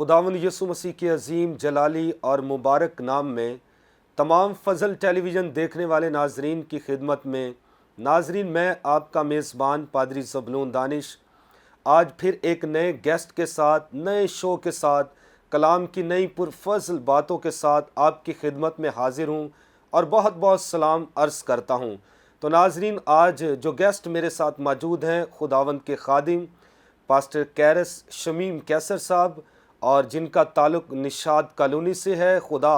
خداوند یسوع مسیح کے عظیم جلالی اور مبارک نام میں تمام فضل ٹیلی ویژن دیکھنے والے ناظرین کی خدمت میں ناظرین، میں آپ کا میزبان پادری زبلون دانش آج پھر ایک نئے گیسٹ کے ساتھ، نئے شو کے ساتھ، کلام کی نئی پرفضل باتوں کے ساتھ آپ کی خدمت میں حاضر ہوں اور بہت بہت سلام عرض کرتا ہوں۔ تو ناظرین، آج جو گیسٹ میرے ساتھ موجود ہیں، خداوند کے خادم پاسٹر کیرس شمیم کیسر صاحب، اور جن کا تعلق نشاد کالونی سے ہے۔ خدا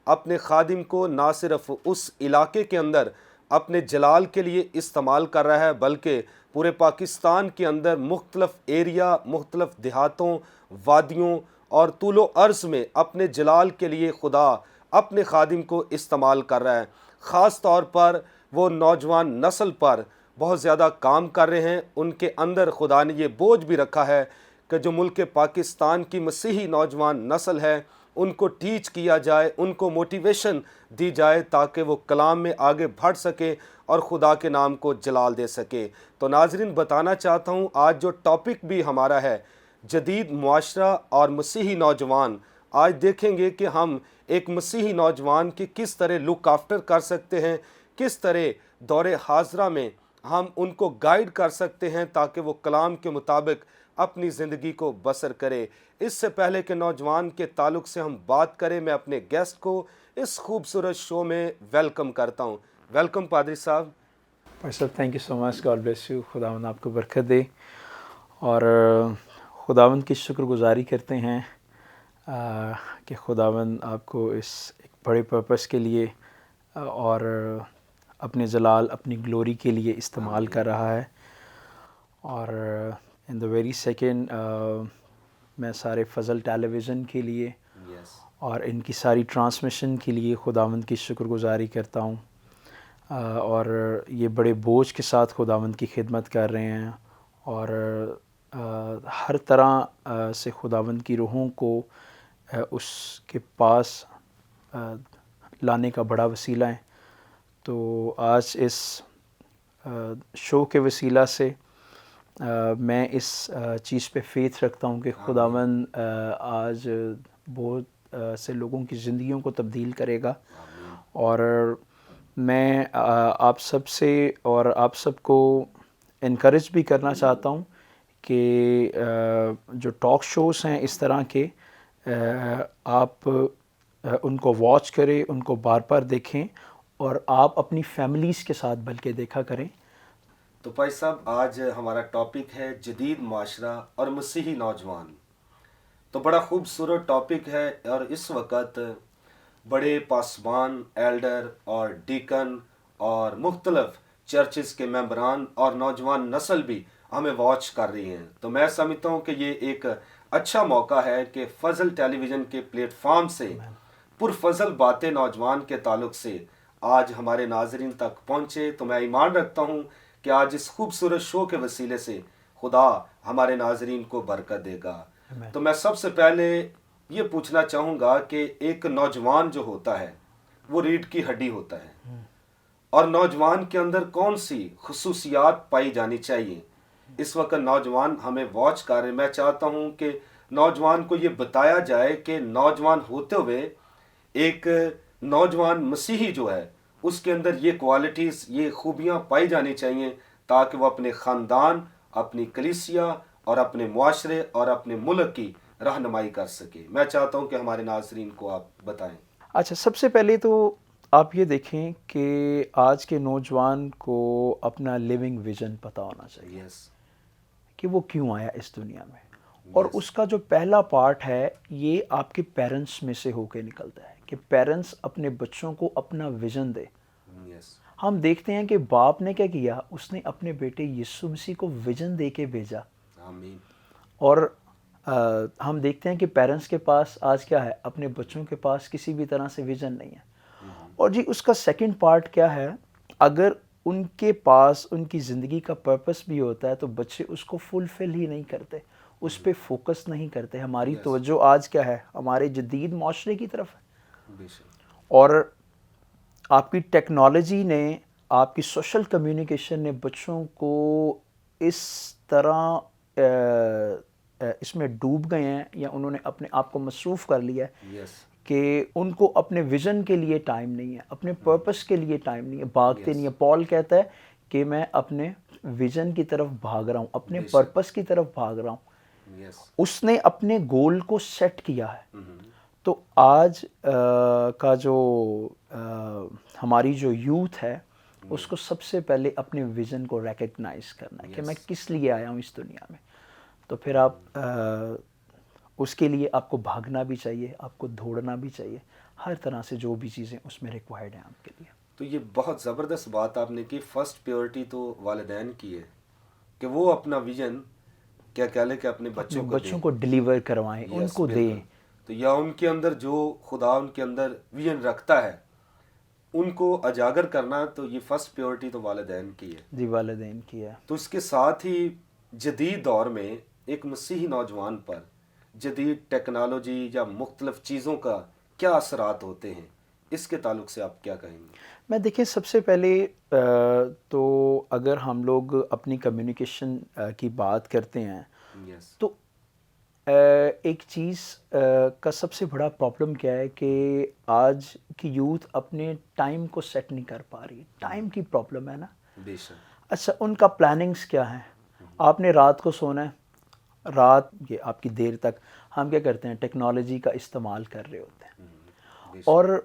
اپنے خادم کو نہ صرف اس علاقے کے اندر اپنے جلال کے لیے استعمال کر رہا ہے، بلکہ پورے پاکستان کے اندر مختلف ایریا، مختلف دیہاتوں، وادیوں اور طول و عرض میں اپنے جلال کے لیے خدا اپنے خادم کو استعمال کر رہا ہے۔ خاص طور پر وہ نوجوان نسل پر بہت زیادہ کام کر رہے ہیں۔ ان کے اندر خدا نے یہ بوجھ بھی رکھا ہے کہ جو ملک پاکستان کی مسیحی نوجوان نسل ہے، ان کو ٹیچ کیا جائے، ان کو موٹیویشن دی جائے تاکہ وہ کلام میں آگے بڑھ سکے اور خدا کے نام کو جلال دے سکے۔ تو ناظرین، بتانا چاہتا ہوں آج جو ٹاپک بھی ہمارا ہے، جدید معاشرہ اور مسیحی نوجوان۔ آج دیکھیں گے کہ ہم ایک مسیحی نوجوان کی کس طرح لک آفٹر کر سکتے ہیں، کس طرح دور حاضرہ میں ہم ان کو گائیڈ کر سکتے ہیں تاکہ وہ کلام کے مطابق اپنی زندگی کو بسر کرے۔ اس سے پہلے کہ نوجوان کے تعلق سے ہم بات کریں، میں اپنے گیسٹ کو اس خوبصورت شو میں ویلکم کرتا ہوں۔ ویلکم پادری صاحب۔ صاحب thank you so much, God bless you, خداوند آپ کو برکت دے، اور خداوند کی شکر گزاری کرتے ہیں کہ خداوند آپ کو اس ایک بڑے پرپس کے لیے اور اپنے جلال، اپنی گلوری کے لیے استعمال کر رہا ہے۔ اور ان دا ویری سیکنڈ میں سارے فضل ٹیلی ویژن کے لیے اور ان کی ساری ٹرانسمیشن کے لیے خداوند کی شکر گزاری کرتا ہوں، اور یہ بڑے بوجھ کے ساتھ خداوند کی خدمت کر رہے ہیں، اور ہر طرح سے خداوند کی روحوں کو اس کے پاس لانے کا بڑا وسیلہ ہے۔ تو آج اس شو کے وسیلہ سے میں اس چیز پہ فیتھ رکھتا ہوں کہ خداوند آج بہت سے لوگوں کی زندگیوں کو تبدیل کرے گا، اور میں آپ سب سے اور آپ سب کو انکریج بھی کرنا چاہتا ہوں کہ جو ٹاک شوز ہیں اس طرح کے، آپ ان کو واچ کریں، ان کو بار بار دیکھیں، اور آپ اپنی فیملیز کے ساتھ بلکہ دیکھا کریں۔ تو بھائی صاحب، آج ہمارا ٹاپک ہے جدید معاشرہ اور مسیحی نوجوان۔ تو بڑا خوبصورت ٹاپک ہے، اور اس وقت بڑے پاسبان، ایلڈر اور ڈیکن اور مختلف چرچز کے ممبران اور نوجوان نسل بھی ہمیں واچ کر رہی ہیں۔ تو میں سمجھتا ہوں کہ یہ ایک اچھا موقع ہے کہ فضل ٹیلی ویژن کے پلیٹ فارم سے پرفضل باتیں نوجوان کے تعلق سے آج ہمارے ناظرین تک پہنچے۔ تو میں ایمان رکھتا ہوں کہ آج اس خوبصورت شو کے وسیلے سے خدا ہمارے ناظرین کو برکت دے گا۔ تو میں سب سے پہلے یہ پوچھنا چاہوں گا کہ ایک نوجوان جو ہوتا ہے وہ ریڑھ کی ہڈی ہوتا ہے، اور نوجوان کے اندر کون سی خصوصیات پائی جانی چاہیے؟ اس وقت نوجوان ہمیں واچ کر رہے ہیں۔ میں چاہتا ہوں کہ نوجوان کو یہ بتایا جائے کہ نوجوان ہوتے ہوئے ایک نوجوان مسیحی جو ہے اس کے اندر یہ کوالٹیز، یہ خوبیاں پائی جانی چاہیے تاکہ وہ اپنے خاندان، اپنی کلیسیا اور اپنے معاشرے اور اپنے ملک کی رہنمائی کر سکے۔ میں چاہتا ہوں کہ ہمارے ناظرین کو آپ بتائیں۔ اچھا، سب سے پہلے تو آپ یہ دیکھیں کہ آج کے نوجوان کو اپنا لیونگ ویژن پتہ ہونا چاہیے کہ وہ کیوں آیا اس دنیا میں، اور اس کا جو پہلا پارٹ ہے یہ آپ کے پیرنٹس میں سے ہو کے نکلتا ہے کہ پیرنٹس اپنے بچوں کو اپنا ویژن دے۔ ہم دیکھتے ہیں کہ باپ نے کیا کیا، اس نے اپنے بیٹے یسوع مسیح کو ویژن دے کے بھیجا، اور ہم دیکھتے ہیں کہ پیرنٹس کے پاس آج کیا ہے، اپنے بچوں کے پاس کسی بھی طرح سے ویژن نہیں ہے۔ اور جی اس کا سیکنڈ پارٹ کیا ہے، اگر ان کے پاس ان کی زندگی کا پرپس بھی ہوتا ہے تو بچے اس کو فلفل ہی نہیں کرتے، اس پہ فوکس نہیں کرتے۔ ہماری توجہ آج کیا ہے، ہمارے جدید معاشرے کی طرف ہے، اور آپ کی ٹیکنالوجی نے، آپ کی سوشل کمیونیکیشن نے بچوں کو اس طرح اس میں ڈوب گئے ہیں یا انہوں نے اپنے آپ کو مصروف کر لیا ہے یس کہ ان کو اپنے ویژن کے لیے ٹائم نہیں ہے، اپنے پرپس کے لیے ٹائم نہیں ہے، بھاگتے نہیں ہیں. پال کہتا ہے کہ میں اپنے ویژن کی طرف بھاگ رہا ہوں، اپنے بے شک. پرپس کی طرف بھاگ رہا ہوں. یس اس نے اپنے گول کو سیٹ کیا ہے. تو آج کا جو ہماری جو یوتھ ہے اس کو سب سے پہلے اپنے ویژن کو ریکگنائز کرنا ہے کہ میں کس لیے آیا ہوں اس دنیا میں. تو پھر آپ اس کے لیے آپ کو بھاگنا بھی چاہیے، آپ کو دوڑنا بھی چاہیے، ہر طرح سے جو بھی چیزیں اس میں ریکوائرڈ ہیں آپ کے لیے. تو یہ بہت زبردست بات آپ نے کی. فرسٹ پیورٹی تو والدین کی ہے کہ وہ اپنا ویژن کیا کہہ لیں کہ اپنے اپنے بچوں کو بچوں دیں. کو ڈلیور کروائیں، ان یس کو دیں. بالکل. تو یا ان کے اندر جو خدا ان کے اندر ویژن رکھتا ہے ان کو اجاگر کرنا، تو یہ فرسٹ پیورٹی تو والدین کی ہے. جی والدین کی ہے. تو اس کے ساتھ ہی جدید دور میں ایک مسیحی نوجوان پر جدید ٹیکنالوجی یا مختلف چیزوں کا کیا اثرات ہوتے ہیں، اس کے تعلق سے آپ کیا کہیں گے؟ میں دیکھیں سب سے پہلے تو اگر ہم لوگ اپنی کمیونیکیشن کی بات کرتے ہیں یس تو ایک چیز کا سب سے بڑا پرابلم کیا ہے کہ آج کی یوتھ اپنے ٹائم کو سیٹ نہیں کر پا رہی. ٹائم کی پرابلم ہے نا. بے شک. اچھا ان کا پلاننگز کیا ہیں؟ آپ نے رات کو سونا ہے، رات یہ آپ کی دیر تک ہم کیا کرتے ہیں، ٹیکنالوجی کا استعمال کر رہے ہوتے ہیں. بے شک. اور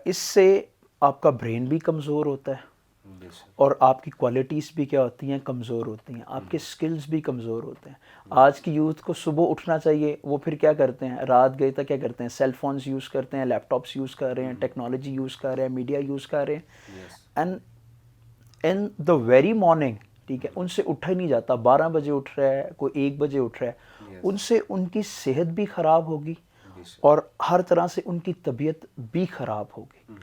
اس سے آپ کا برین بھی کمزور ہوتا ہے بے شک. اور آپ کی کوالٹیز بھی کیا ہوتی ہیں، کمزور ہوتی ہیں. آپ کے سکلز بھی کمزور ہوتے ہیں. آج کی یوتھ کو صبح اٹھنا چاہیے، وہ پھر کیا کرتے ہیں، رات گئے تک کیا کرتے ہیں، سیل فونز یوز کرتے ہیں، لیپ ٹاپس یوز کر رہے ہیں، ٹیکنالوجی یوز کر رہے ہیں، میڈیا یوز کر رہے ہیں. Yes and in the very morning, ٹھیک ہے، ان سے اٹھا ہی نہیں جاتا. 12 بجے اٹھ رہا ہے، کوئی 1 بجے اٹھ رہا ہے. ان سے ان کی صحت بھی خراب ہوگی بے شک. اور ہر طرح سے ان کی طبیعت بھی خراب ہوگی.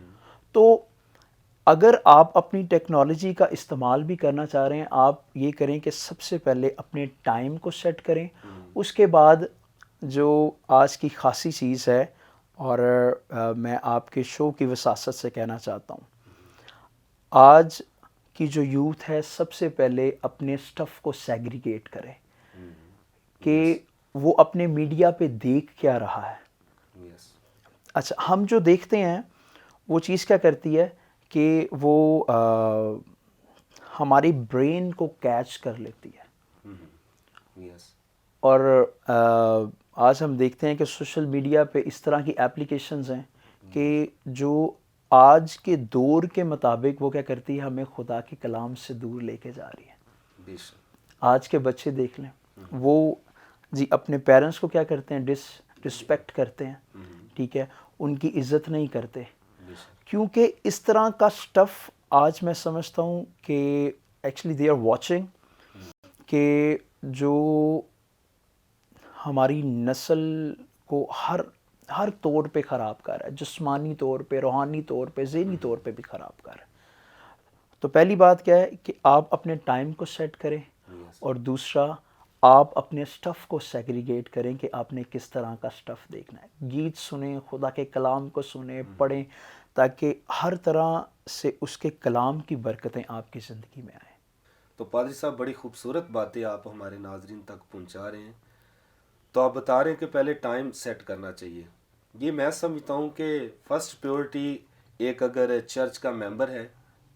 تو اگر آپ اپنی ٹیکنالوجی کا استعمال بھی کرنا چاہ رہے ہیں، آپ یہ کریں کہ سب سے پہلے اپنے ٹائم کو سیٹ کریں. اس کے بعد جو آج کی خاصی چیز ہے، اور میں آپ کے شو کی وساست سے کہنا چاہتا ہوں، آج کی جو یوتھ ہے سب سے پہلے اپنے سٹف کو سیگریگیٹ کرے کہ وہ اپنے میڈیا پہ دیکھ کیا رہا ہے. یس اچھا ہم جو دیکھتے ہیں وہ چیز کیا کرتی ہے کہ وہ ہماری برین کو کیچ کر لیتی ہے. یس اور آج ہم دیکھتے ہیں کہ سوشل میڈیا پہ اس طرح کی اپلیکیشنز ہیں کہ جو آج کے دور کے مطابق وہ کیا کرتی ہے، ہمیں خدا کے کلام سے دور لے کے جا رہی ہے. بے شک. آج کے بچے دیکھ لیں، وہ جی اپنے پیرنٹس کو کیا کرتے ہیں، رسپیکٹ کرتے ہیں، ٹھیک ہے، ان کی عزت نہیں کرتے. بے شک. کیونکہ اس طرح کا سٹف آج میں سمجھتا ہوں کہ ایکچولی دے آر واچنگ کہ جو ہماری نسل کو ہر طور پہ خراب کر رہا ہے، جسمانی طور پہ، روحانی طور پہ، ذہنی طور پہ بھی خراب کر رہا ہے. تو پہلی بات کیا ہے کہ آپ اپنے ٹائم کو سیٹ کریں، یس اور دوسرا آپ اپنے سٹف کو سیگریگیٹ کریں کہ آپ نے کس طرح کا سٹف دیکھنا ہے. گیت سنیں، خدا کے کلام کو سنیں، پڑھیں، تاکہ ہر طرح سے اس کے کلام کی برکتیں آپ کی زندگی میں آئیں. تو پادری صاحب بڑی خوبصورت باتیں آپ ہمارے ناظرین تک پہنچا رہے ہیں. تو آپ بتا رہے ہیں کہ پہلے ٹائم سیٹ کرنا چاہیے. یہ میں سمجھتا ہوں کہ فرسٹ پیورٹی ایک اگر چرچ کا ممبر ہے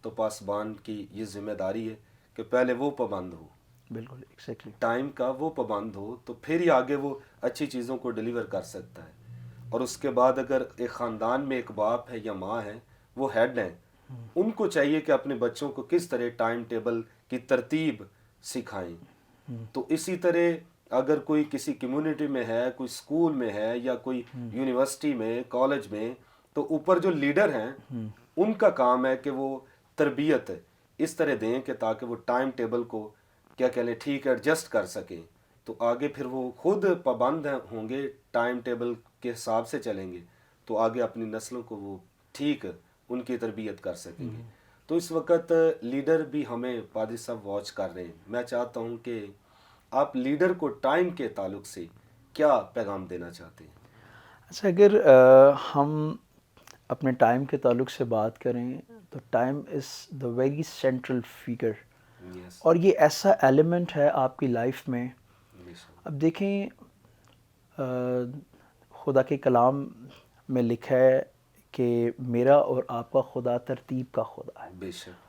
تو پاسبان کی یہ ذمہ داری ہے کہ پہلے وہ پابند ہو، بالکل ایگزیکٹلی. ٹائم کا وہ پابند ہو، تو پھر ہی آگے وہ اچھی چیزوں کو ڈیلیور کر سکتا ہے. اور اس کے بعد اگر ایک خاندان میں ایک باپ ہے یا ماں ہے، وہ ہیڈ ہیں، ان کو چاہیے کہ اپنے بچوں کو کس طرح ٹائم ٹیبل کی ترتیب سکھائیں. تو اسی طرح اگر کوئی کسی کمیونٹی میں ہے، کوئی سکول میں ہے یا کوئی یونیورسٹی میں، کالج میں، تو اوپر جو لیڈر ہیں ان کا کام ہے کہ وہ تربیت اس طرح دیں کہ تاکہ وہ ٹائم ٹیبل کو کیا کہہ لیں ٹھیک ایڈجسٹ کر سکیں. تو آگے پھر وہ خود پابند ہوں گے، ٹائم ٹیبل کے حساب سے چلیں گے، تو آگے اپنی نسلوں کو وہ ٹھیک ان کی تربیت کر سکیں گے. تو اس وقت لیڈر بھی ہمیں پادری صاحب واچ کر رہے ہیں. میں چاہتا ہوں کہ آپ لیڈر کو ٹائم کے تعلق سے کیا پیغام دینا چاہتے ہیں؟ اچھا اگر ہم اپنے ٹائم کے تعلق سے بات کریں تو time is the very central figure, yes اور یہ ایسا ایلیمنٹ ہے آپ کی لائف میں بے اب دیکھیں خدا کے کلام میں لکھا ہے کہ میرا اور آپ کا خدا ترتیب کا خدا ہے. بے شک.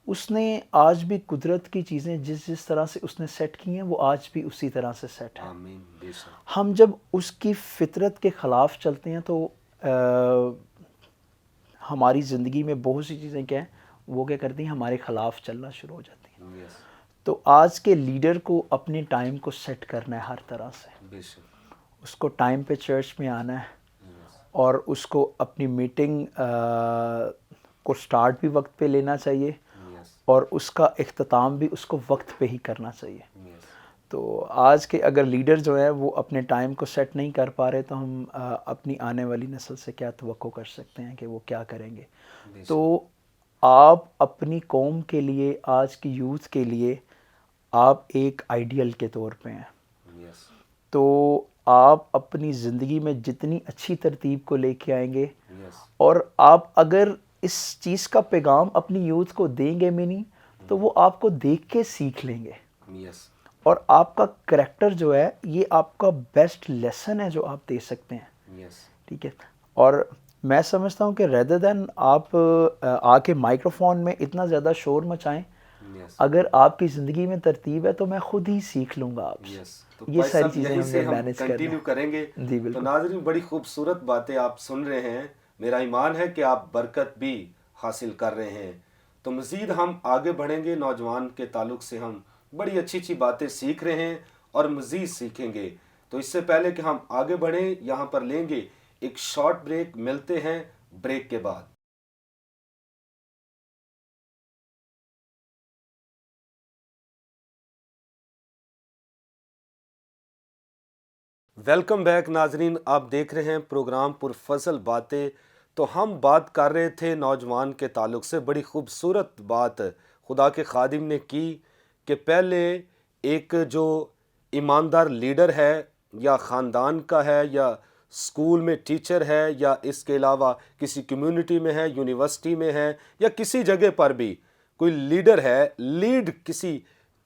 اس نے آج بھی قدرت کی چیزیں جس طرح سے اس نے سیٹ کی ہیں وہ آج بھی اسی طرح سے سیٹ ہیں. آمین. بے شک. ہم جب اس کی فطرت کے خلاف چلتے ہیں تو ہماری زندگی میں بہت سی چیزیں کیا ہیں وہ کیا کرتی ہیں ہمارے خلاف چلنا شروع ہو جاتی ہیں. یس. تو آج کے لیڈر کو اپنے ٹائم کو سیٹ کرنا ہے ہر طرح سے. بے شک. اس کو ٹائم پہ چرچ میں آنا ہے یس. اور اس کو اپنی میٹنگ کو سٹارٹ بھی وقت پہ لینا چاہیے یس. اور اس کا اختتام بھی اس کو وقت پہ ہی کرنا چاہیے. یس. تو آج کے اگر لیڈر جو ہے وہ اپنے ٹائم کو سیٹ نہیں کر پا رہے تو ہم اپنی آنے والی نسل سے کیا توقع کر سکتے ہیں کہ وہ کیا کریں گے. بے شک. تو آپ اپنی قوم کے لیے آج کی یوتھ کے لیے آپ ایک آئیڈیل کے طور پہ ہیں. یس. تو آپ اپنی زندگی میں جتنی اچھی ترتیب کو لے کے آئیں گے یس. اور آپ اگر اس چیز کا پیغام اپنی یوتھ کو دیں گے منی تو وہ آپ کو دیکھ کے سیکھ لیں گے. یس. اور آپ کا کریکٹر جو ہے یہ آپ کا بیسٹ لیسن ہے جو آپ دے سکتے ہیں. یس. ٹھیک ہے. اور میں سمجھتا ہوں کہ ریدر دین آپ آ کے مائکرو فون میں اتنا زیادہ شور مچائیں یس. اگر آپ کی زندگی میں ترتیب ہے تو میں خود ہی سیکھ لوں گا آپ سے. یس. تو یہ بھائی ساری صاحب چیزیں یہیں ہم سے نے ہم مینیج کرنا کنٹینیو کریں گے. جی تو بالکل. ناظرین بڑی خوبصورت باتیں آپ سن رہے ہیں. میرا ایمان ہے کہ آپ برکت بھی حاصل کر رہے ہیں. تو مزید ہم آگے بڑھیں گے. نوجوان کے تعلق سے ہم بڑی اچھی اچھی باتیں سیکھ رہے ہیں اور مزید سیکھیں گے. تو اس سے پہلے کہ ہم آگے بڑھیں یہاں پر لیں گے ایک شارٹ بریک. ملتے ہیں بریک کے بعد. ویلکم بیک ناظرین. آپ دیکھ رہے ہیں پروگرام پرفضل باتیں. تو ہم بات کر رہے تھے نوجوان کے تعلق سے. بڑی خوبصورت بات خدا کے خادم نے کی کہ پہلے ایک جو ایماندار لیڈر ہے یا خاندان کا ہے یا اسکول میں ٹیچر ہے یا اس کے علاوہ کسی کمیونٹی میں ہے یونیورسٹی میں ہے یا کسی جگہ پر بھی کوئی لیڈر ہے لیڈ کسی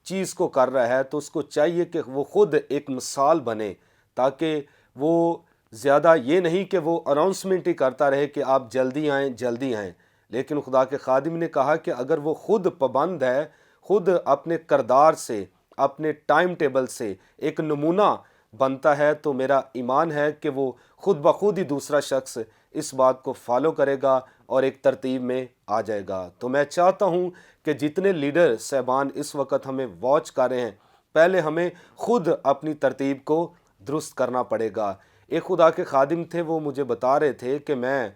چیز کو کر رہا ہے تو اس کو چاہیے کہ وہ خود ایک مثال بنے تاکہ وہ زیادہ یہ نہیں کہ وہ اناؤنسمنٹ ہی کرتا رہے کہ آپ جلدی آئیں جلدی آئیں. لیکن خدا کے خادم نے کہا کہ اگر وہ خود پابند ہے خود اپنے کردار سے اپنے ٹائم ٹیبل سے ایک نمونہ بنتا ہے تو میرا ایمان ہے کہ وہ خود بخود ہی دوسرا شخص اس بات کو فالو کرے گا اور ایک ترتیب میں آ جائے گا. تو میں چاہتا ہوں کہ جتنے لیڈر صاحبان اس وقت ہمیں واچ کر رہے ہیں پہلے ہمیں خود اپنی ترتیب کو درست کرنا پڑے گا. ایک خدا کے خادم تھے وہ مجھے بتا رہے تھے کہ میں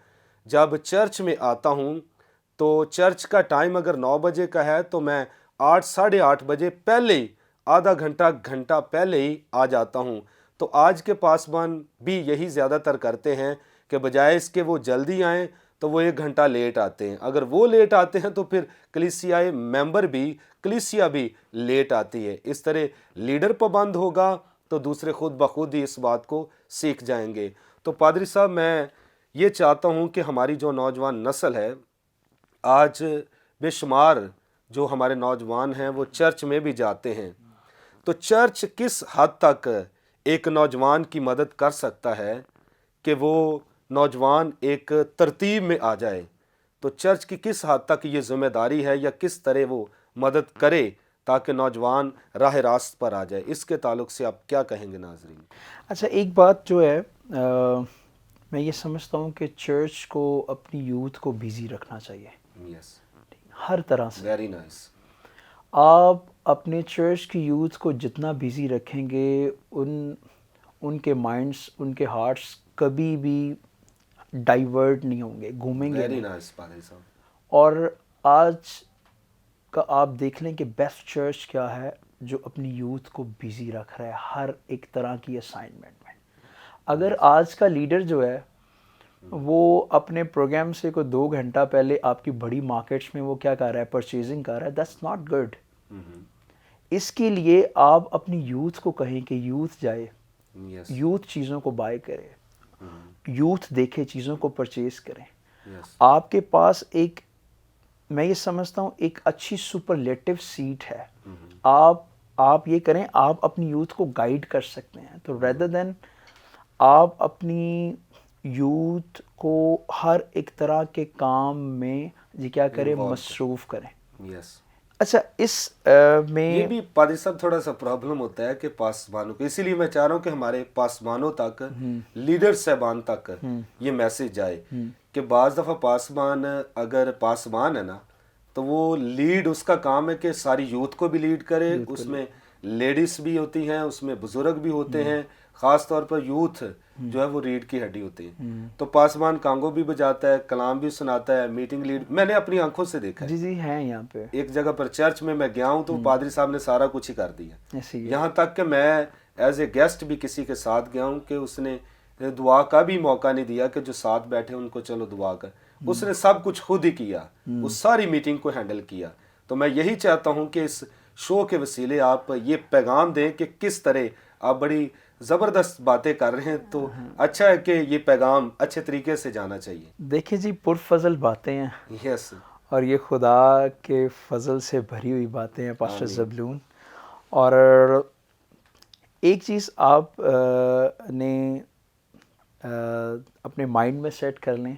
جب چرچ میں آتا ہوں تو چرچ کا ٹائم اگر 9 بجے کا ہے تو میں 8 ساڑھے 8 بجے پہلے ہی آدھا گھنٹہ پہلے ہی آ جاتا ہوں. تو آج کے پاسبان بھی یہی زیادہ تر کرتے ہیں کہ بجائے اس کے وہ جلدی آئیں تو وہ 1 گھنٹہ لیٹ آتے ہیں. اگر وہ لیٹ آتے ہیں تو پھر کلیسیائی ممبر بھی کلیسیا بھی لیٹ آتی ہے. اس طرح لیڈر پابند ہوگا تو دوسرے خود بخود ہی اس بات کو سیکھ جائیں گے. تو پادری صاحب میں یہ چاہتا ہوں کہ ہماری جو نوجوان نسل ہے آج بے شمار جو ہمارے نوجوان ہیں وہ چرچ میں بھی جاتے ہیں. تو چرچ کس حد تک ایک نوجوان کی مدد کر سکتا ہے کہ وہ نوجوان ایک ترتیب میں آ جائے؟ تو چرچ کی کس حد تک یہ ذمہ داری ہے یا کس طرح وہ مدد کرے تاکہ نوجوان راہ راست پر آ جائے؟ اس کے تعلق سے آپ کیا کہیں گے ناظرین؟ اچھا ایک بات جو ہے میں یہ سمجھتا ہوں کہ چرچ کو اپنی یوتھ کو بیزی رکھنا چاہیے. یس. ہر طرح سے. Very nice. آپ اپنے چرچ کی یوتھ کو جتنا بیزی رکھیں گے ان کے مائنڈس ان کے ہارٹس کبھی بھی ڈائیورٹ نہیں ہوں گے, گھومیں گے ویری نہیں. نائس پادری صاحب. اور آج کا آپ دیکھ لیں کہ بیسٹ چرچ کیا ہے جو اپنی یوتھ کو بیزی رکھ رہا ہے ہر ایک طرح کی اسائنمنٹ میں. اگر آج کا لیڈر جو ہے وہ اپنے پروگرام سے کوئی 2 گھنٹہ پہلے آپ کی بڑی مارکیٹس میں وہ کیا کر رہا ہے پرچیزنگ کر رہا ہے, دیٹس ناٹ گڈ. اس کے لیے آپ اپنی یوتھ کو کہیں کہ یوتھ جائے, یوتھ چیزوں کو بائی کرے, یوتھ دیکھے چیزوں کو پرچیز کریں. آپ کے پاس میں یہ سمجھتا ہوں ایک اچھی سپرلیٹو سیٹ ہے. آپ آپ یہ کریں, آپ اپنی یوتھ کو گائیڈ کر سکتے ہیں. تو ریدر دین آپ اپنی یوتھ کو ہر ایک طرح کے کام میں جی کیا کریں, مصروف کریں. یس. اچھا اس میں یہ بھی پادری صاحب تھوڑا سا پرابلم ہوتا ہے کہ پاسبانوں کو, اسی لیے میں چاہ رہا ہوں کہ ہمارے پاسبانوں تک, لیڈر صاحبان تک یہ میسج جائے کہ بعض دفعہ پاسبان اگر پاسبان ہے نا تو وہ لیڈ, اس کا کام ہے کہ ساری یوتھ کو بھی لیڈ کرے, اس میں لیڈیز بھی ہوتی ہیں, اس میں بزرگ بھی ہوتے ہیں, خاص طور پر یوتھ جو ہے وہ ریڑھ کی ہڈی ہوتی ہے. تو پاسبان کانگو بھی بجاتا ہے, کلام بھی سناتا ہے, میٹنگ لیڈ, میں نے اپنی آنکھوں سے دیکھا ہے. جی جی ہیں یہاں پہ. ایک جگہ پر چرچ میں گیا ہوں تو پادری صاحب نے سارا کچھ ہی کر دیا, یہاں تک کہ میں ایز اے گیسٹ بھی کسی کے ساتھ گیا ہوں کہ اس نے دعا کا بھی موقع نہیں دیا کہ جو ساتھ بیٹھے ان کو چلو دعا کر, اس نے سب کچھ خود ہی کیا, اس ساری میٹنگ کو ہینڈل کیا. تو میں یہی چاہتا ہوں کہ اس شو کے وسیلے آپ یہ پیغام دیں کہ کس طرح آپ بڑی زبردست باتیں کر رہے ہیں, تو اچھا ہے کہ یہ پیغام اچھے طریقے سے جانا چاہیے. دیکھیں جی, پرفضل باتیں ہیں, یس, اور یہ خدا کے فضل سے بھری ہوئی باتیں ہیں پاسٹر زبلون. اور ایک چیز آپ نے اپنے مائنڈ میں سیٹ کر لیں,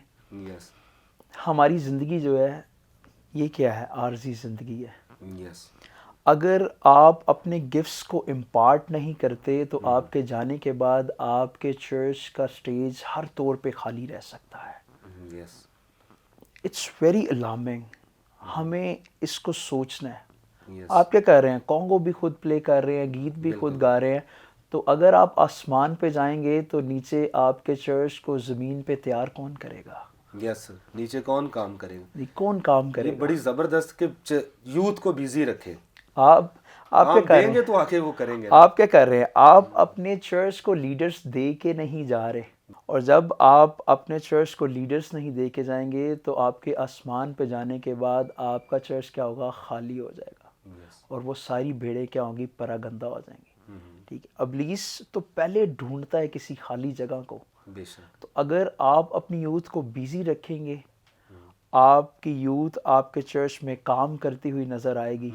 یس, ہماری زندگی جو ہے یہ کیا ہے, عارضی زندگی ہے. یس, اگر آپ اپنے گفٹس کو امپارٹ نہیں کرتے تو آپ کے جانے کے بعد آپ کے چرچ کا سٹیج ہر طور پہ خالی رہ سکتا ہے. یس, اٹس ویری الارمنگ. ہمیں اس کو سوچنا ہے. یس, آپ کیا کر رہے ہیں, کانگو بھی خود پلے کر رہے ہیں, گیت بھی خود گا رہے ہیں, تو اگر آپ آسمان پہ جائیں گے تو نیچے آپ کے چرچ کو زمین پہ تیار کون کرے گا؟ یس, نیچے کون کام کرے گا؟ کون کام کرے یہ گا؟ بڑی زبردست کہ یوتھ کو بیزی رکھے. آپ کیا کر رہے دیں ہیں, گے تو آگے وہ کریں گے. آپ کیا کر رہے ہیں, آپ اپنے چرچ کو لیڈرز دے کے نہیں جا رہے, اور جب آپ اپنے چرچ کو لیڈرز نہیں دے کے جائیں گے تو آپ کے آسمان پہ جانے کے بعد آپ کا چرچ کیا ہوگا, خالی ہو جائے گا, اور وہ ساری بھیڑیں کیا ہوں گی, پراگندہ ہو جائیں گی. ٹھیک ہے, ابلیس تو پہلے ڈھونڈتا ہے کسی خالی جگہ کو. تو اگر آپ اپنی یوتھ کو بیزی رکھیں گے, آپ کی یوتھ آپ کے چرچ میں کام کرتی ہوئی نظر آئے گی,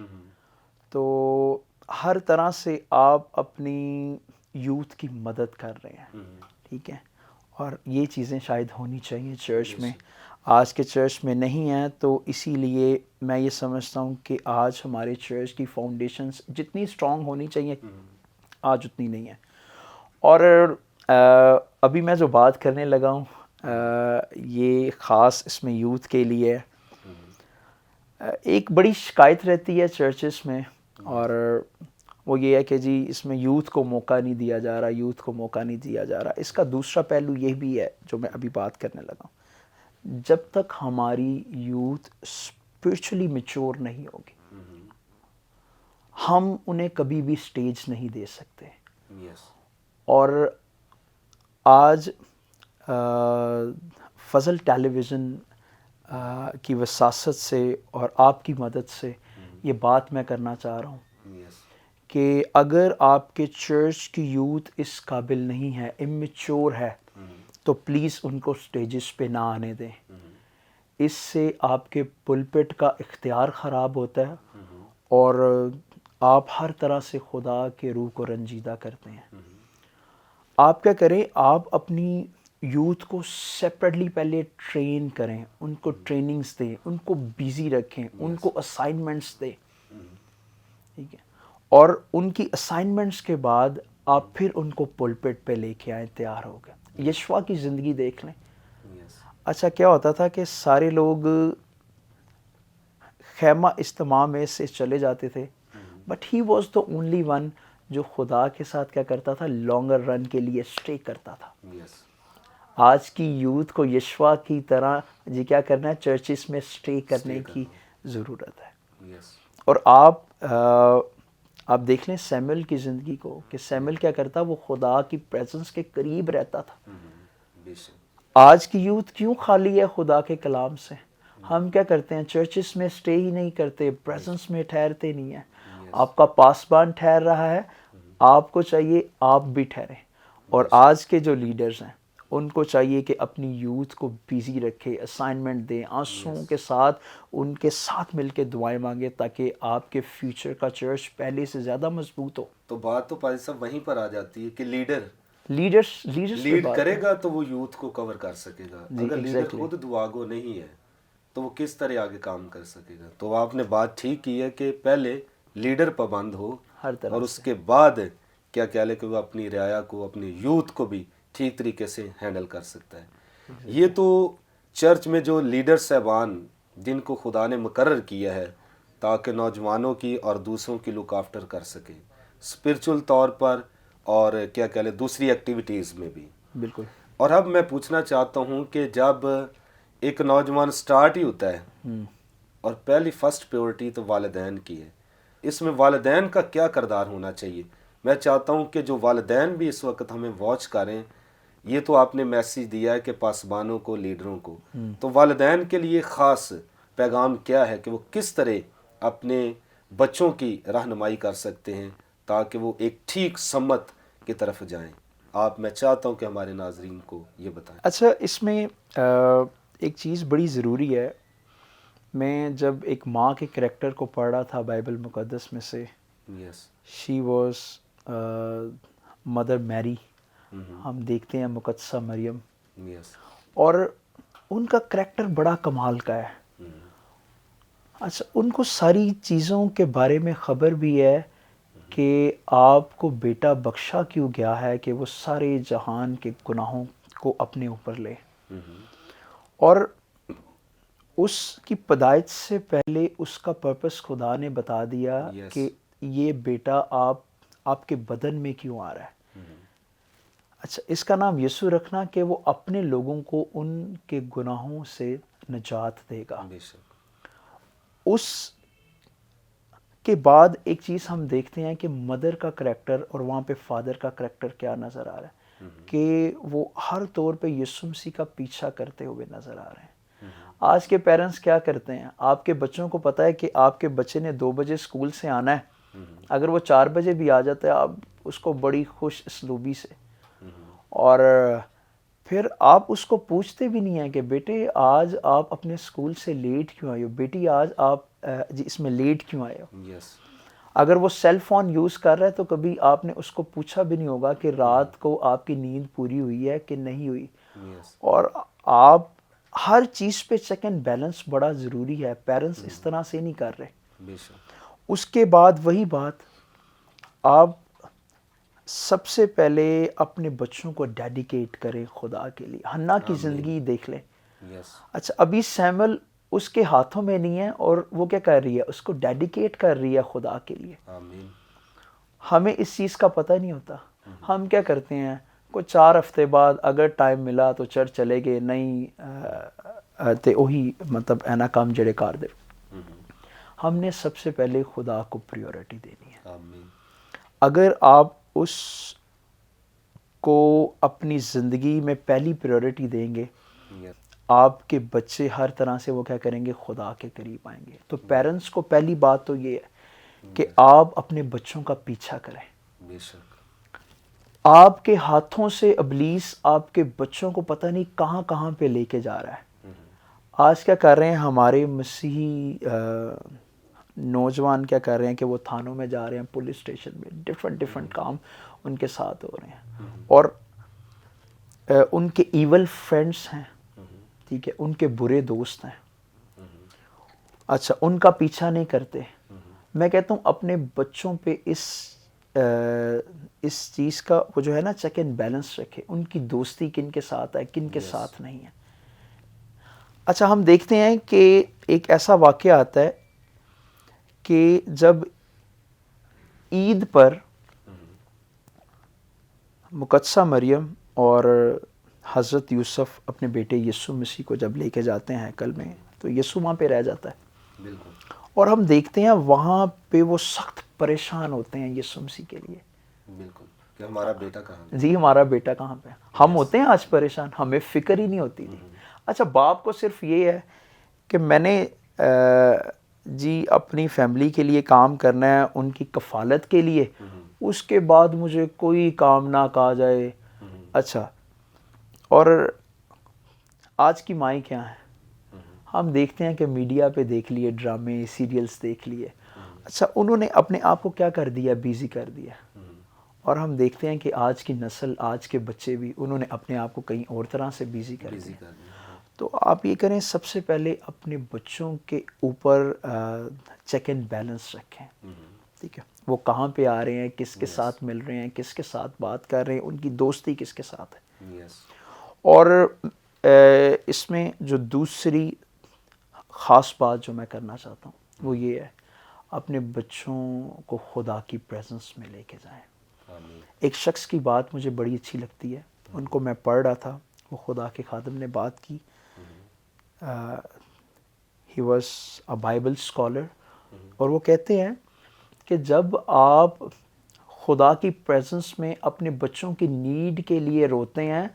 تو ہر طرح سے آپ اپنی یوتھ کی مدد کر رہے ہیں. ٹھیک ہے, اور یہ چیزیں شاید ہونی چاہیے چرچ میں. آج کے چرچ میں نہیں ہیں, تو اسی لیے میں یہ سمجھتا ہوں کہ آج ہمارے چرچ کی فاؤنڈیشنز جتنی اسٹرانگ ہونی چاہیے آج اتنی نہیں ہیں. اور ابھی میں جو بات کرنے لگا ہوں یہ خاص اس میں یوتھ کے لیے. ایک بڑی شکایت رہتی ہے چرچز میں, اور وہ یہ ہے کہ جی اس میں یوتھ کو موقع نہیں دیا جا رہا, یوتھ کو موقع نہیں دیا جا رہا. اس کا دوسرا پہلو یہ بھی ہے جو میں ابھی بات کرنے لگا ہوں, جب تک ہماری یوتھ اسپرچولی میچور نہیں ہوگی ہم انہیں کبھی بھی سٹیج نہیں دے سکتے. اور آج فضل ٹیلی ویژن کی وساست سے اور آپ کی مدد سے یہ بات میں کرنا چاہ رہا ہوں کہ اگر آپ کے چرچ کی یوتھ اس قابل نہیں ہے, امیچور ہے, تو پلیز ان کو سٹیجز پہ نہ آنے دیں. اس سے آپ کے پلپٹ کا اختیار خراب ہوتا ہے, اور آپ ہر طرح سے خدا کے روح کو رنجیدہ کرتے ہیں. آپ کیا کریں, آپ اپنی یوتھ کو سیپریٹلی پہلے ٹرین کریں, ان کو ٹریننگز دیں, ان کو بیزی رکھیں, ان کو اسائنمنٹس دیں. ٹھیک ہے, اور ان کی اسائنمنٹس کے بعد آپ پھر ان کو پلپٹ پہ لے کے آئیں تیار ہو گئے. یشوا کی زندگی دیکھ لیں. اچھا کیا ہوتا تھا کہ سارے لوگ خیمہ اجتماع میں سے چلے جاتے تھے, but he was the only one جو خدا کے ساتھ کیا کرتا تھا, لانگر رن کے لیے اسٹے کرتا تھا. آج کی یوتھ کو یشوا کی طرح جی کیا کرنا ہے, چرچز میں اسٹے کرنے کی ضرورت ہے. اور آپ دیکھ لیں سیموئل کی زندگی کو کہ سیموئل کیا کرتا, وہ خدا کی پریزنس کے قریب رہتا تھا. آج کی یوتھ کیوں خالی ہے خدا کے کلام سے؟ ہم کیا کرتے ہیں, چرچز میں اسٹے ہی نہیں کرتے, پریزنس میں ٹھہرتے نہیں ہیں. آپ کا پاسبان ٹھہر رہا ہے, آپ کو چاہیے آپ بھی ٹھہریں. اور آج کے جو لیڈرز ہیں ان کو چاہیے کہ اپنی یوتھ کو بیزی رکھے, اسائنمنٹ دیں, آنسوؤں کے ساتھ ان کے ساتھ مل کے دعائیں مانگے تاکہ آپ کے فیوچر کا چرچ پہلے سے زیادہ مضبوط ہو. تو بات تو پادری صاحب وہیں پر آ جاتی ہے کہ لیڈرز لیڈ کرے گا تو وہ یوتھ کو کور کر سکے گا. جی اگر لیڈر ایگزیکٹلی. خود دعاگو نہیں ہے تو وہ کس طرح آگے کام کر سکے گا. تو آپ نے بات ٹھیک کی ہے کہ پہلے لیڈر پابند ہو ہر طرح اور اس کے بعد کیا کہہ لے کہ وہ اپنی رعایا کو, اپنی یوتھ کو بھی ٹھیک طریقے سے ہینڈل کر سکتا ہے. یہ تو چرچ میں جو لیڈر صاحبان جن کو خدا نے مقرر کیا ہے تاکہ نوجوانوں کی اور دوسروں کی لک آفٹر کر سکے اسپرچول طور پر اور کیا کہہ لیں دوسری ایکٹیویٹیز میں بھی. بالکل. اور اب میں پوچھنا چاہتا ہوں کہ جب ایک نوجوان سٹارٹ ہی ہوتا ہے اور پہلی فرسٹ پیورٹی تو والدین کی ہے, اس میں والدین کا کیا کردار ہونا چاہیے؟ میں چاہتا ہوں کہ جو والدین بھی اس وقت ہمیں واچ کریں, یہ تو آپ نے میسیج دیا ہے کہ پاسبانوں کو, لیڈروں کو, تو والدین کے لیے خاص پیغام کیا ہے کہ وہ کس طرح اپنے بچوں کی رہنمائی کر سکتے ہیں تاکہ وہ ایک ٹھیک سمت کی طرف جائیں؟ میں چاہتا ہوں کہ ہمارے ناظرین کو یہ بتائیں. اچھا, اس میں ایک چیز بڑی ضروری ہے. میں جب ایک ماں کے کریکٹر کو پڑھ رہا تھا بائبل مقدس میں سے, شی واز مدر میری, ہم دیکھتے ہیں مقدسہ مریم, اور ان کا کریکٹر بڑا کمال کا ہے. اچھا, ان کو ساری چیزوں کے بارے میں خبر بھی ہے کہ آپ کو بیٹا بخشا کیوں گیا ہے کہ وہ سارے جہان کے گناہوں کو اپنے اوپر لے. اور اس کی پیدائش سے پہلے اس کا پرپس خدا نے بتا دیا کہ یہ بیٹا آپ کے بدن میں کیوں آ رہا ہے. اچھا, اس کا نام یسوع رکھنا کہ وہ اپنے لوگوں کو ان کے گناہوں سے نجات دے گا. اس کے بعد ایک چیز ہم دیکھتے ہیں کہ مدر کا کریکٹر اور وہاں پہ فادر کا کریکٹر کیا نظر آ رہا ہے کہ وہ ہر طور پہ یسوع مسیح کا پیچھا کرتے ہوئے نظر آ رہے ہیں. آج کے پیرنٹس کیا کرتے ہیں, آپ کے بچوں کو پتہ ہے کہ آپ کے بچے نے 2 بجے اسکول سے آنا ہے, اگر وہ 4 بجے بھی آ جاتا ہے آپ اس کو بڑی خوش اسلوبی سے, اور پھر آپ اس کو پوچھتے بھی نہیں ہیں کہ بیٹے آج آپ اپنے اسکول سے لیٹ کیوں آئے ہو, بیٹی آج آپ اس میں لیٹ کیوں آئے ہو. اگر وہ سیل فون یوز کر رہا ہے تو کبھی آپ نے اس کو پوچھا بھی نہیں ہوگا کہ رات کو آپ کی نیند پوری ہوئی ہے کہ نہیں ہوئی. اور آپ ہر چیز پہ چیک اینڈ بیلنس بڑا ضروری ہے. پیرنٹس اس طرح سے نہیں کر رہے. اس کے بعد وہی بات, آپ سب سے پہلے اپنے بچوں کو ڈیڈیکیٹ کریں خدا کے لیے. حنا کی زندگی دیکھ لیں. اچھا, ابھی سیمل اس کے ہاتھوں میں نہیں ہے اور وہ کیا کر رہی ہے, اس کو ڈیڈیکیٹ کر رہی ہے خدا کے لیے. ہمیں اس چیز کا پتہ نہیں ہوتا. ہم کیا کرتے ہیں, کوئی 4 ہفتے بعد اگر ٹائم ملا تو چرچ چلے گئے, نہیں تے وہی مطلب اینا کام جڑے کار دے. ہم نے سب سے پہلے خدا کو پریورٹی دینی ہے. اگر آپ اس کو اپنی زندگی میں پہلی پریورٹی دیں گے, آپ کے بچے ہر طرح سے وہ کیا کریں گے, خدا کے قریب آئیں گے. تو پیرنٹس کو پہلی بات تو یہ ہے کہ آپ اپنے بچوں کا پیچھا کریں. آپ کے ہاتھوں سے ابلیس آپ کے بچوں کو پتہ نہیں کہاں کہاں پہ لے کے جا رہا ہے. آج کیا کر رہے ہیں ہمارے مسیحی نوجوان, کیا کر رہے ہیں کہ وہ تھانوں میں جا رہے ہیں, پولیس اسٹیشن میں, ڈفرینٹ کام ان کے ساتھ ہو رہے ہیں, اور ان کے ایول فرینڈس ہیں, ٹھیک ہے, ان کے برے دوست ہیں. اچھا, ان کا پیچھا نہیں کرتے. میں کہتا ہوں اپنے بچوں پہ اس چیز کا وہ جو ہے نا چیک اینڈ بیلنس رکھے. ان کی دوستی کن کے ساتھ ہے, کن کے ساتھ نہیں ہے. اچھا, ہم دیکھتے ہیں کہ ایک ایسا واقعہ آتا ہے کہ جب عید پر مقدسہ مریم اور حضرت یوسف اپنے بیٹے یسوع مسیح کو جب لے کے جاتے ہیں ہیکل میں, تو یسوع وہاں پہ رہ جاتا ہے. اور ہم دیکھتے ہیں وہاں پہ وہ سخت پریشان ہوتے ہیں یسوع مسیح کے لیے. بالکل, کہ ہمارا بیٹا کہاں ہے. جی, ہمارا بیٹا کہاں پہ. ہم ہوتے ہیں آج پریشان, ہمیں فکر ہی نہیں ہوتی تھی. اچھا, باپ کو صرف یہ ہے کہ میں نے جی اپنی فیملی کے لیے کام کرنا ہے, ان کی کفالت کے لیے, اس کے بعد مجھے کوئی کام نہ کہا جائے. اچھا, اور آج کی مائیں کیا ہیں؟ ہم دیکھتے ہیں کہ میڈیا پہ دیکھ لیے ڈرامے سیریلز دیکھ لیے، اچھا انہوں نے اپنے آپ کو کیا کر دیا؟ بیزی کر دیا. اور ہم دیکھتے ہیں کہ آج کی نسل، آج کے بچے بھی انہوں نے اپنے آپ کو کہیں اور طرح سے بیزی کر دیا. تو آپ یہ کریں، سب سے پہلے اپنے بچوں کے اوپر چیک اینڈ بیلنس رکھیں. ٹھیک ہے، وہ کہاں پہ آ رہے ہیں، کس کے ساتھ مل رہے ہیں، کس کے ساتھ بات کر رہے ہیں، ان کی دوستی کس کے ساتھ ہے. اور اس میں جو دوسری خاص بات جو میں کرنا چاہتا ہوں وہ یہ ہے، اپنے بچوں کو خدا کی پریزنس میں لے کے جائیں. ایک شخص کی بات مجھے بڑی اچھی لگتی ہے، ان کو میں پڑھ رہا تھا، وہ خدا کے خادم نے بات کی. He was a Bible scholar, اور وہ کہتے ہیں کہ جب آپ خدا کی پریزنس میں اپنے بچوں کی نیڈ کے لیے روتے ہیں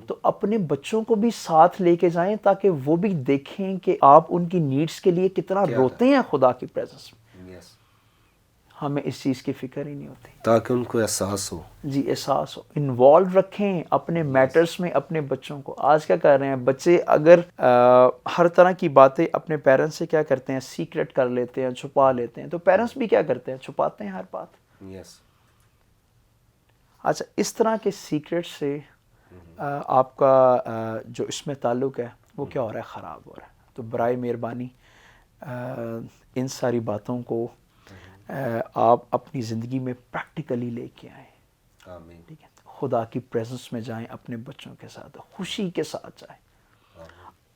تو اپنے بچوں کو بھی ساتھ لے کے جائیں تاکہ وہ بھی دیکھیں کہ آپ ان کی نیڈز کے لیے کتنا روتے ہیں خدا کی پریزنس میں. ہمیں اس چیز کی فکر ہی نہیں ہوتی تاکہ ان کو احساس ہو. جی، احساس ہو. انوالو رکھیں اپنے میٹرز میں اپنے بچوں کو. آج کیا کر رہے ہیں بچے؟ اگر ہر طرح کی باتیں اپنے پیرنٹس سے کیا کرتے ہیں؟ سیکرٹ کر لیتے ہیں، چھپا لیتے ہیں. تو پیرنٹس بھی کیا کرتے ہیں؟ چھپاتے ہیں ہر بات. اچھا، اس طرح کے سیکرٹ سے آپ کا جو اس میں تعلق ہے وہ کیا ہو رہا ہے؟ خراب ہو رہا ہے. تو برائے مہربانی ان ساری باتوں کو آپ اپنی زندگی میں پریکٹیکلی لے کے آئیں. ٹھیک ہے، خدا کی پریزنس میں جائیں، اپنے بچوں کے ساتھ خوشی کے ساتھ جائیں.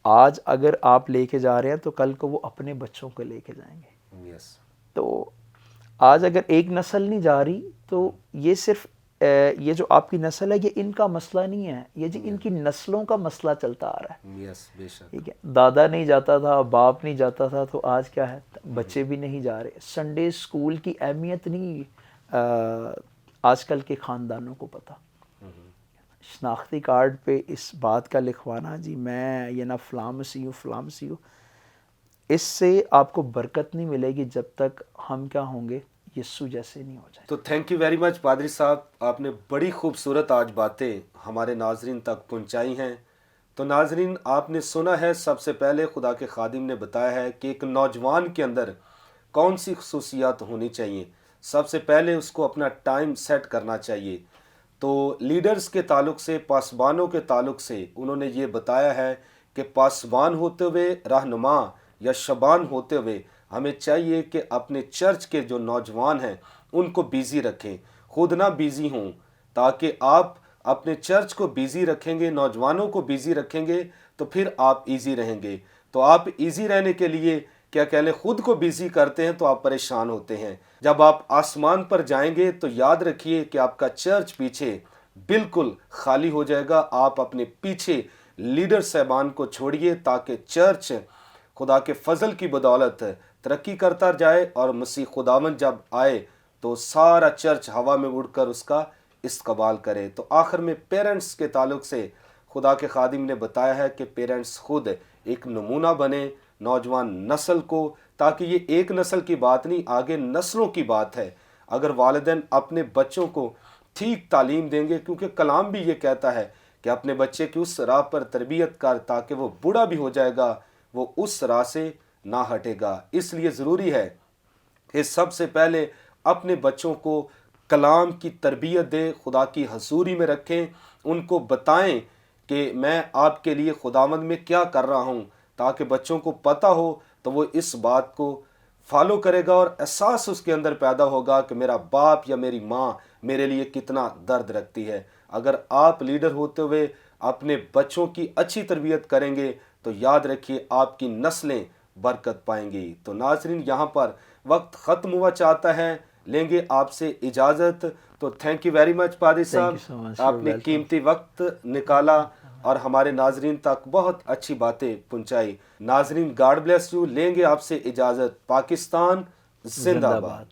آج اگر آپ لے کے جا رہے ہیں تو کل کو وہ اپنے بچوں کو لے کے جائیں گے. تو آج اگر ایک نسل نہیں جا رہی تو یہ صرف یہ جو آپ کی نسل ہے یہ ان کا مسئلہ نہیں ہے، یہ جی ان کی نسلوں کا مسئلہ چلتا آ رہا ہے. ٹھیک ہے، دادا نہیں جاتا تھا، باپ نہیں جاتا تھا، تو آج کیا ہے؟ بچے بھی نہیں جا رہے. سنڈے اسکول کی اہمیت نہیں آج کل کے خاندانوں کو پتہ. شناختی کارڈ پہ اس بات کا لکھوانا جی میں یہ نہ فلاں مسیح ہوں فلاں مسیح ہوں، اس سے آپ کو برکت نہیں ملے گی جب تک ہم کیا ہوں گے؟ یسوع جیسے نہیں ہو جائیں. تو تھینک یو ویری مچ پادری صاحب، آپ نے بڑی خوبصورت آج باتیں ہمارے ناظرین تک پہنچائی ہیں. تو ناظرین، آپ نے سنا ہے، سب سے پہلے خدا کے خادم نے بتایا ہے کہ ایک نوجوان کے اندر کون سی خصوصیات ہونی چاہیے. سب سے پہلے اس کو اپنا ٹائم سیٹ کرنا چاہیے. تو لیڈرز کے تعلق سے، پاسبانوں کے تعلق سے انہوں نے یہ بتایا ہے کہ پاسبان ہوتے ہوئے، رہنما یا شبان ہوتے ہوئے ہمیں چاہیے کہ اپنے چرچ کے جو نوجوان ہیں ان کو بیزی رکھیں، خود نہ بیزی ہوں. تاکہ آپ اپنے چرچ کو بیزی رکھیں گے، نوجوانوں کو بیزی رکھیں گے تو پھر آپ ایزی رہیں گے. تو آپ ایزی رہنے کے لیے کیا کہہ لیں، خود کو بیزی کرتے ہیں تو آپ پریشان ہوتے ہیں. جب آپ آسمان پر جائیں گے تو یاد رکھیے کہ آپ کا چرچ پیچھے بالکل خالی ہو جائے گا. آپ اپنے پیچھے لیڈر صاحبان کو چھوڑیے تاکہ چرچ خدا کے فضل کی بدولت ترقی کرتا جائے، اور مسیح خداوند جب آئے تو سارا چرچ ہوا میں اڑ کر اس کا استقبال کرے. تو آخر میں پیرنٹس کے تعلق سے خدا کے خادم نے بتایا ہے کہ پیرنٹس خود ایک نمونہ بنے نوجوان نسل کو، تاکہ یہ ایک نسل کی بات نہیں، آگے نسلوں کی بات ہے. اگر والدین اپنے بچوں کو ٹھیک تعلیم دیں گے، کیونکہ کلام بھی یہ کہتا ہے کہ اپنے بچے کی اس راہ پر تربیت کر تاکہ وہ بوڑھا بھی ہو جائے گا وہ اس راہ سے نہ ہٹے گا. اس لیے ضروری ہے کہ سب سے پہلے اپنے بچوں کو کلام کی تربیت دیں، خدا کی حضوری میں رکھیں، ان کو بتائیں کہ میں آپ کے لیے خداوند میں کیا کر رہا ہوں، تاکہ بچوں کو پتہ ہو تو وہ اس بات کو فالو کرے گا، اور احساس اس کے اندر پیدا ہوگا کہ میرا باپ یا میری ماں میرے لیے کتنا درد رکھتی ہے. اگر آپ لیڈر ہوتے ہوئے اپنے بچوں کی اچھی تربیت کریں گے تو یاد رکھیے آپ کی نسلیں برکت پائیں گی. تو ناظرین، یہاں پر وقت ختم ہوا چاہتا ہے، لیں گے آپ سے اجازت. تو تھینک یو ویری مچ پادری صاحب، آپ نے قیمتی وقت نکالا اور ہمارے ناظرین تک بہت اچھی باتیں پہنچائی. ناظرین، گاڈ بلیس یو. لیں گے آپ سے اجازت. پاکستان زندہ باد.